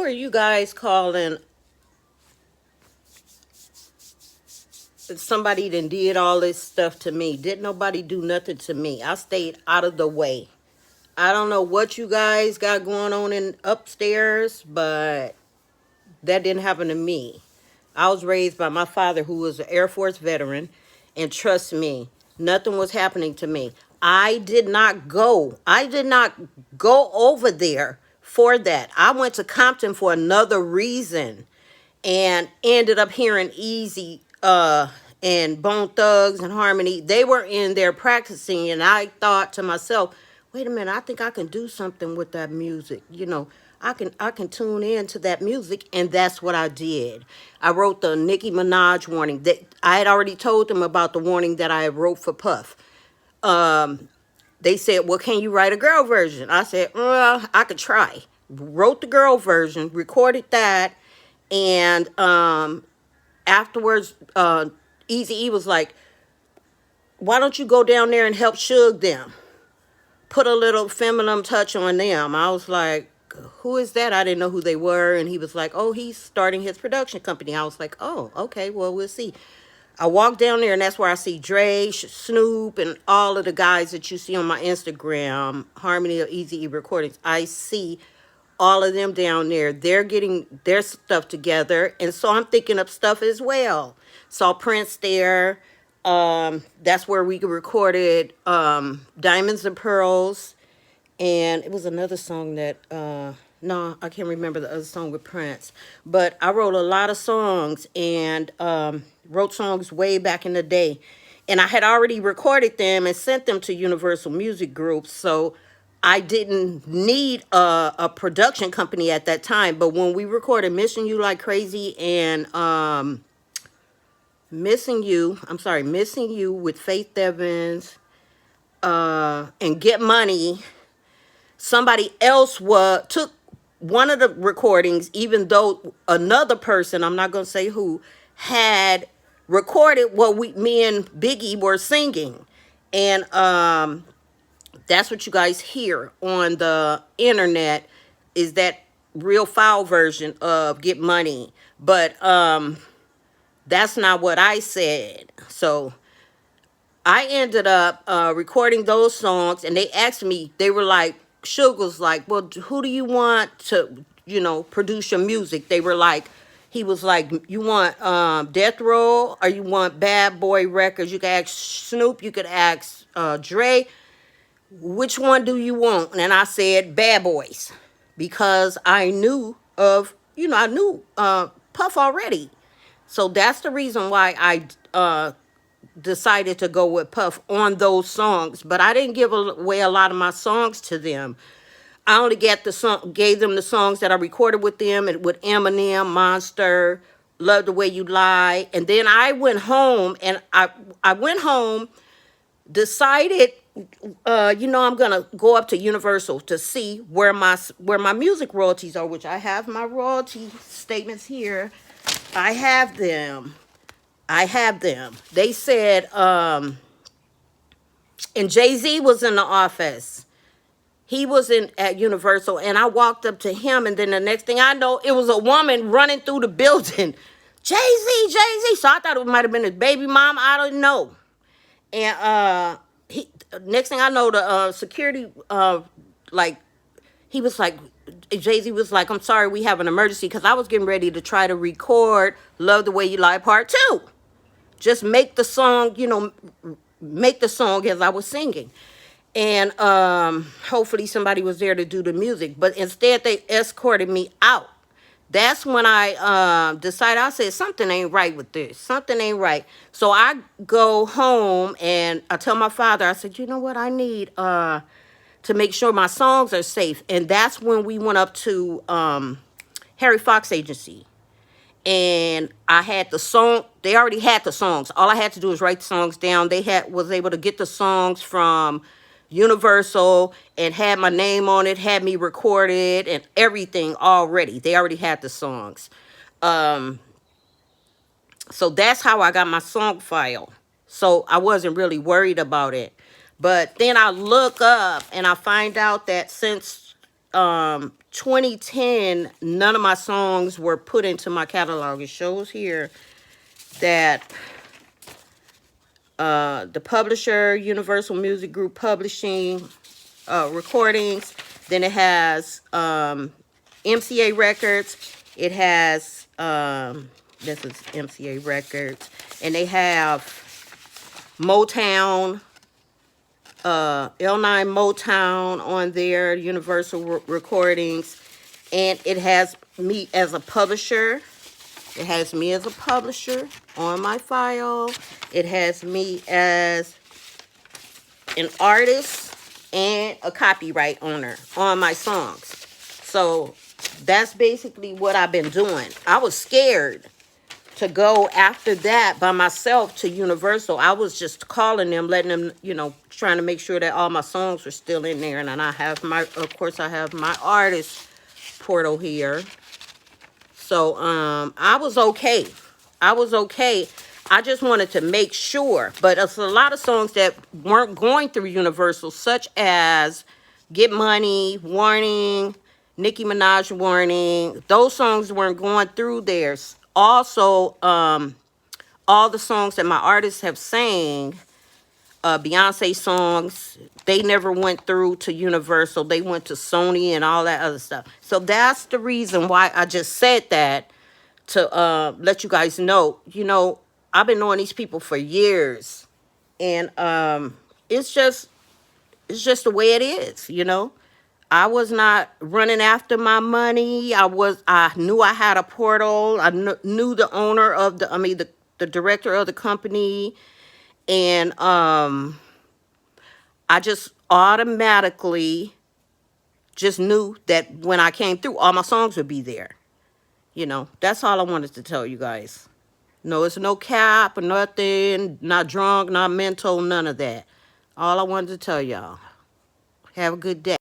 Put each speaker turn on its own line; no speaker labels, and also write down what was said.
are you guys calling somebody that did all this stuff to me? Didn't nobody do nothing to me. I stayed out of the way. I don't know what you guys got going on in upstairs, but that didn't happen to me. I was raised by my father, who was an Air Force veteran, and trust me, nothing was happening to me. I did not go. I did not go over there for that. I went to Compton for another reason and ended up hearing Easy and Bone Thugs and Harmony. They were in there practicing, and I thought to myself, wait a minute, I think I can do something with that music. I can tune in to that music, and that's what I did. I wrote the Nicki Minaj warning. That I had already told them about the warning that I wrote for Puff. They said, well, can you write a girl version? I said, I could try. Wrote the girl version, recorded that, and afterwards, Easy E was like, why don't you go down there and help Suge them? Put a little feminine touch on them. I was like, who is that? I didn't know who they were. And he was like, oh, he's starting his production company. I was like, oh, okay, well, we'll see. I walked down there, and that's where I see Dre, Snoop, and all of the guys that you see on my Instagram, Harmony of Easy E Recordings. I see all of them down there. They're getting their stuff together, and so I'm thinking of stuff as well. Saw Prince there. That's where we recorded Diamonds and Pearls, and it was another song that no, I can't remember the other song with Prince. But I wrote a lot of songs, and wrote songs way back in the day. And I had already recorded them and sent them to Universal Music Group. So I didn't need a production company at that time. But when we recorded Missing You Like Crazy and Missing You with Faith Evans and Get Money, somebody else took one of the recordings, even though another person, I'm not going to say who, had recorded what me and Biggie were singing. And that's what you guys hear on the internet, is that real foul version of Get Money. But that's not what I said. So I ended up recording those songs, and they asked me, they were like, Suge was like, well, who do you want to, produce your music? They were like, he was like, you want Death Row, or you want Bad Boy Records? You could ask Snoop, you could ask Dre. Which one do you want? And I said Bad Boys, because I knew Puff already. So that's the reason why I decided to go with Puff on those songs. But I didn't give away a lot of my songs to them. I only gave them the songs that I recorded with them, and with Eminem, Monster, Love the Way You Lie. And then I went home, and I went home, decided, I'm gonna go up to Universal to see where my music royalties are, which I have my royalty statements here. I have them. They said, and Jay-Z was in the office. He was at Universal, and I walked up to him, and then the next thing I know, it was a woman running through the building. Jay-Z. So I thought it might have been his baby mom. I don't know. And next thing I know, the security, he was like, Jay-Z was like, I'm sorry, we have an emergency, because I was getting ready to try to record Love the Way You Lie Part 2. Just make the song, make the song as I was singing. And hopefully somebody was there to do the music. But instead, they escorted me out. That's when I decided, I said, something ain't right with this. Something ain't right. So I go home, and I tell my father, I said, you know what, I need to make sure my songs are safe. And that's when we went up to Harry Fox Agency. And I had the song. They already had the songs. All I had to do was write the songs down. Was able to get the songs from Universal and had my name on it, had me recorded and everything already. They already had the songs. So that's how I got my song file. So I wasn't really worried about it. But then I look up and I find out that since 2010, none of my songs were put into my catalog. It shows here that the publisher, Universal Music Group Publishing, recordings. Then it has MCA Records. It has this is MCA Records, and they have Motown, L9 Motown on there, Universal Recordings, and it has me as a publisher. It has me as a publisher on my file. It has me as an artist and a copyright owner on my songs. So that's basically what I've been doing. I was scared to go after that by myself to Universal. I was just calling them, letting them, trying to make sure that all my songs were still in there. And then I have of course, I have my artist portal here. So I was okay. I was okay. I just wanted to make sure. But it's a lot of songs that weren't going through Universal, such as Get Money, Warning, Nicki Minaj, Warning. Those songs weren't going through there. Also, all the songs that my artists have sang, Beyonce songs, they never went through to Universal. They went to Sony and all that other stuff. So that's the reason why I just said that, to let you guys know. I've been knowing these people for years, and it's just the way it is. I was not running after my money. I knew I had a portal. I knew the owner of the director of the company, and I just automatically just knew that when I came through, all my songs would be there. That's all I wanted to tell you guys. No, it's no cap or nothing, not drunk, not mental, none of that. All I wanted to tell y'all. Have a good day.